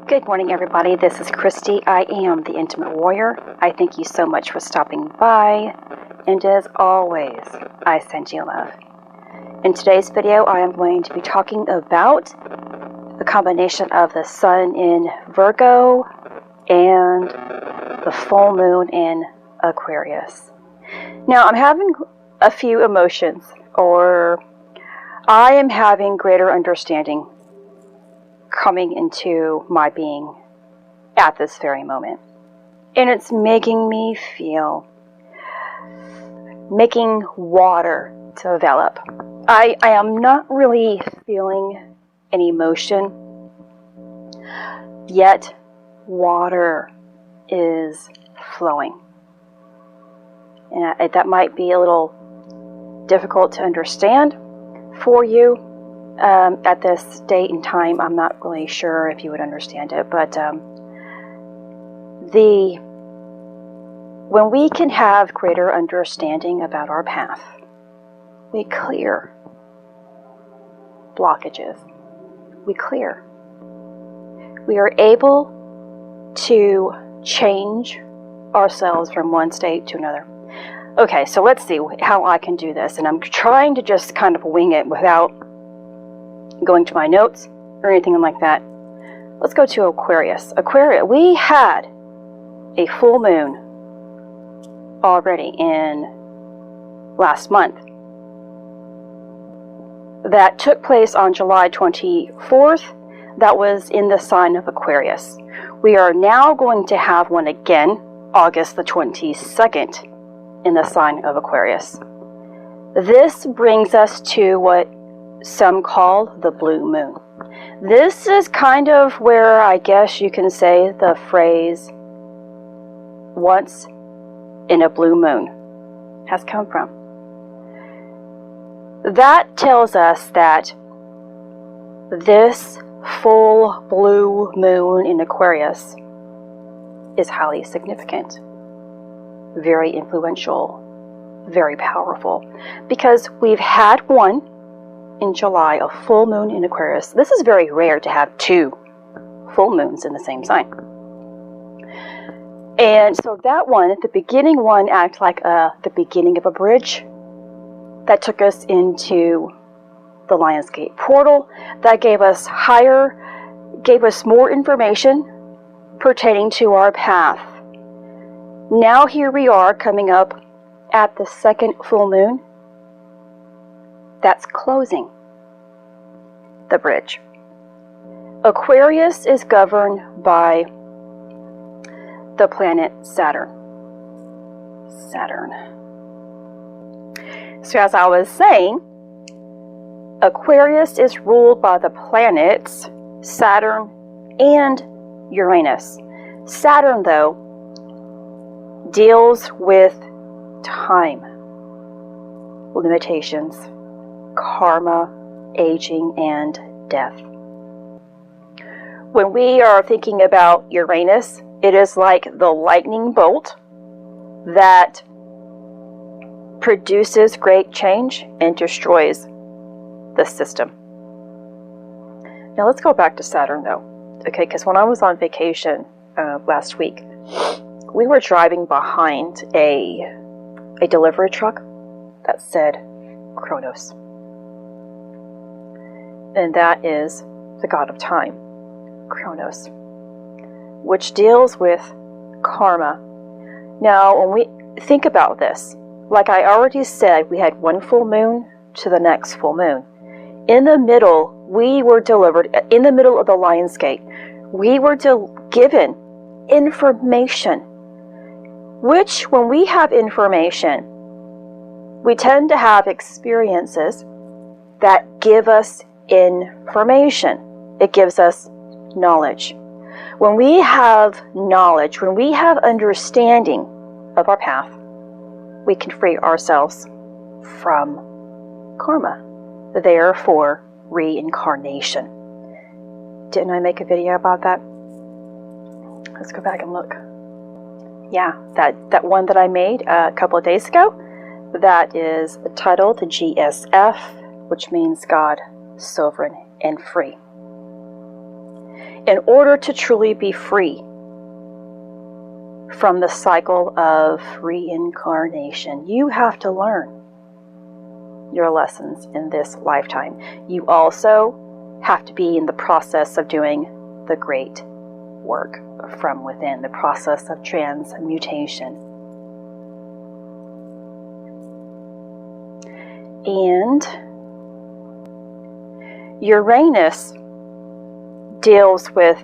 Good morning, everybody. This is Christy. I am the Intimate Warrior. I thank you so much for stopping by. And as always, I send you love. In today's video, I am going to be talking about the combination of the Sun in Virgo and the full moon in Aquarius. Now, I'm having a few emotions, or I am having greater understanding coming into my being at this very moment. And it's making me feel, making water develop. I am not really feeling an emotion, yet water is flowing. And that might be a little difficult to understand for you. At this date and time, I'm not really sure if you would understand it, but when we can have greater understanding about our path, we clear blockages. We clear. We are able to change ourselves from one state to another. Okay, so let's see how I can do this, and I'm trying to just kind of wing it without going to my notes or anything like that. Let's go to Aquarius. Aquarius, we had a full moon already in last month that took place on July 24th. That was in the sign of Aquarius. We are now going to have one again, August the 22nd, in the sign of Aquarius. This brings us to what some call the blue moon. This is kind of where I guess you can say the phrase once in a blue moon has come from. That tells us that this full blue moon in Aquarius is highly significant, very influential, very powerful, because we've had one in July, a full moon in Aquarius. This is very rare to have two full moons in the same sign. And so that one, the beginning one, acted like the beginning of a bridge that took us into the Lionsgate portal. That gave us more information pertaining to our path. Now here we are coming up at the second full moon. That's closing the bridge. Aquarius is governed by the planet Saturn. So as I was saying, Aquarius is ruled by the planets Saturn and Uranus. Saturn, though, deals with time, limitations, karma, aging, and death. When we are thinking about Uranus, it is like the lightning bolt that produces great change and destroys the system. Now let's go back to Saturn, though. Okay, because when I was on vacation last week, we were driving behind a delivery truck that said Kronos. And that is the god of time, Kronos, which deals with karma. Now, when we think about this, like I already said, we had one full moon to the next full moon. In the middle, we were delivered, in the middle of the Lionsgate, we were given information, which when we have information, we tend to have experiences that give us information. It gives us knowledge. When we have knowledge, when we have understanding of our path, we can free ourselves from karma, therefore reincarnation. Didn't I make a video about that? Let's go back and look. Yeah, that one that I made a couple of days ago, that is titled GSF, which means God, Sovereign, and Free. In order to truly be free from the cycle of reincarnation, you have to learn your lessons in this lifetime. You also have to be in the process of doing the great work from within, the process of transmutation. And Uranus deals with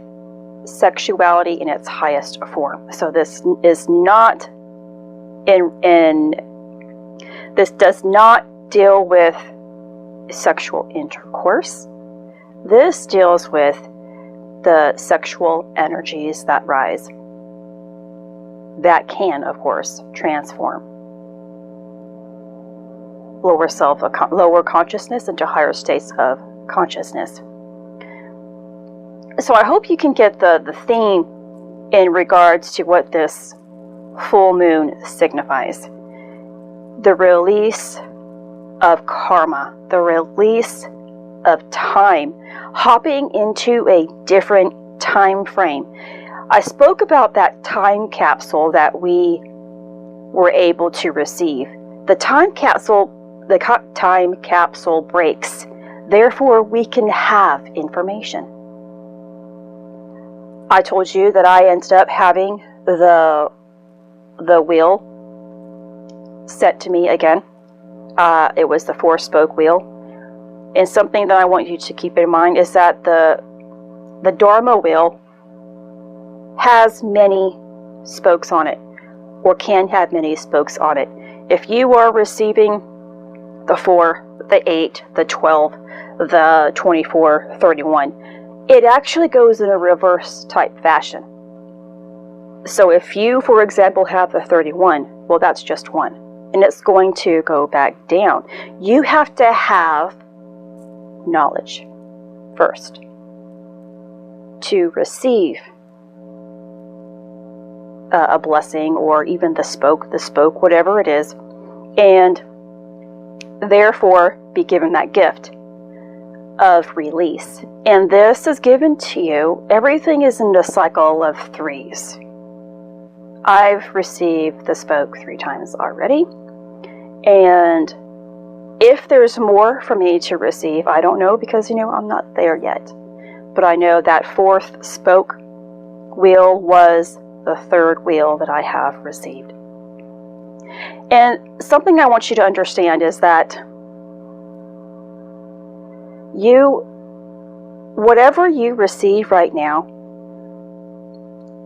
sexuality in its highest form. So this is not this does not deal with sexual intercourse. This deals with the sexual energies that rise, that can, of course, transform lower consciousness into higher states of consciousness. So I hope you can get the theme in regards to what this full moon signifies. The release of karma, the release of time, hopping into a different time frame. I spoke about that time capsule that we were able to receive. The time capsule breaks. Therefore, we can have information. I told you that I ended up having the wheel set to me again. It was the 4-spoke wheel. And something that I want you to keep in mind is that the Dharma wheel has many spokes on it, or can have many spokes on it. If you are receiving the 4, the 8, the 12, the 24, 31, it actually goes in a reverse type fashion. So if you, for example, have the 31, well, that's just one, and it's going to go back down. You have to have knowledge first to receive a blessing, or even the spoke, whatever it is, and therefore be given that gift of release. And this is given to you. Everything is in a cycle of 3s. I've received the spoke 3 times already, and if there's more for me to receive, I don't know, because I'm not there yet, but I know that 4th spoke wheel was the 3rd wheel that I have received. And something I want you to understand is that whatever you receive right now,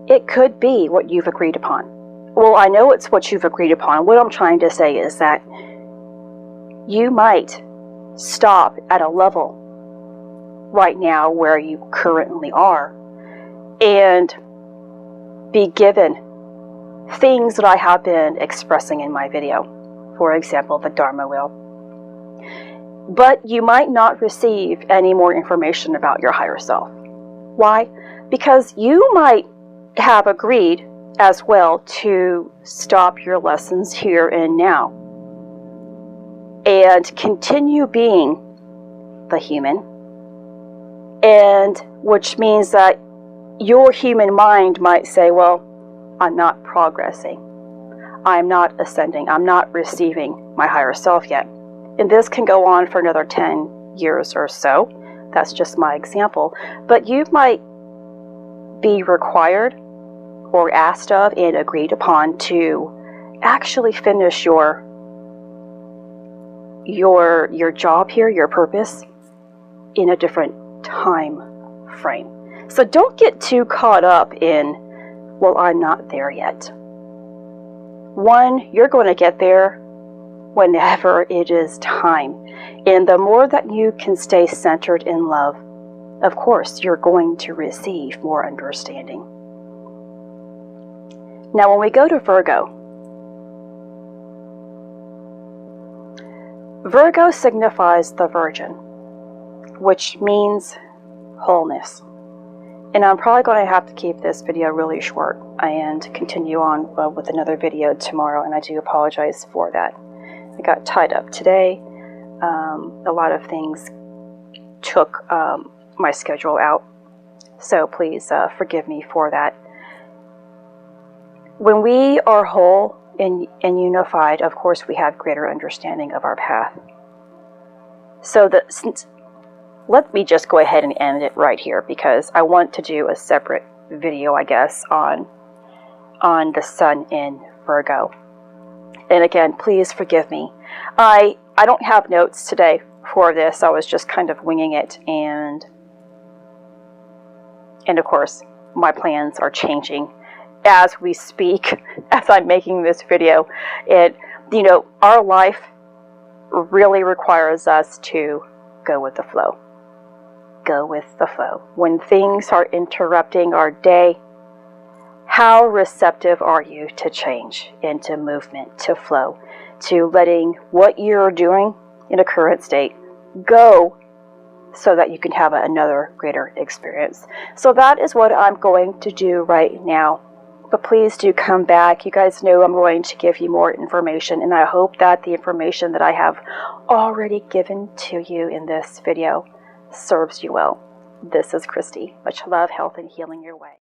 it could be what you've agreed upon. Well, I know it's what you've agreed upon. What I'm trying to say is that you might stop at a level right now where you currently are and be given things that I have been expressing in my video. For example, the Dharma wheel. But you might not receive any more information about your higher self. Why? Because you might have agreed as well to stop your lessons here and now and continue being the human, and which means that your human mind might say, well, I'm not progressing, I'm not ascending, I'm not receiving my higher self yet. And this can go on for another 10 years or so. That's just my example. But you might be required or asked of and agreed upon to actually finish your job here, your purpose, in a different time frame. So don't get too caught up in, well, I'm not there yet. One, you're going to get there whenever it is time. And the more that you can stay centered in love, of course, you're going to receive more understanding. Now, when we go to Virgo, Virgo signifies the Virgin, which means wholeness. And I'm probably going to have to keep this video really short and continue on with another video tomorrow, and I do apologize for that. I got tied up today. A lot of things took my schedule out, So please forgive me for that. When we are whole and unified, of course, we have greater understanding of our path. So let me just go ahead and end it right here, because I want to do a separate video, I guess, on the sun in Virgo. And again, please forgive me. I don't have notes today for this. I was just kind of winging it, and of course, my plans are changing as we speak, as I'm making this video. Our life really requires us to go with the flow. Go with the flow. When things are interrupting our day, how receptive are you to change, into movement, to flow, to letting what you're doing in a current state go, so that you can have another greater experience? So that is what I'm going to do right now. But please do come back. You guys know I'm going to give you more information, and I hope that the information that I have already given to you in this video serves you well. This is Christy. Much love, health, and healing your way.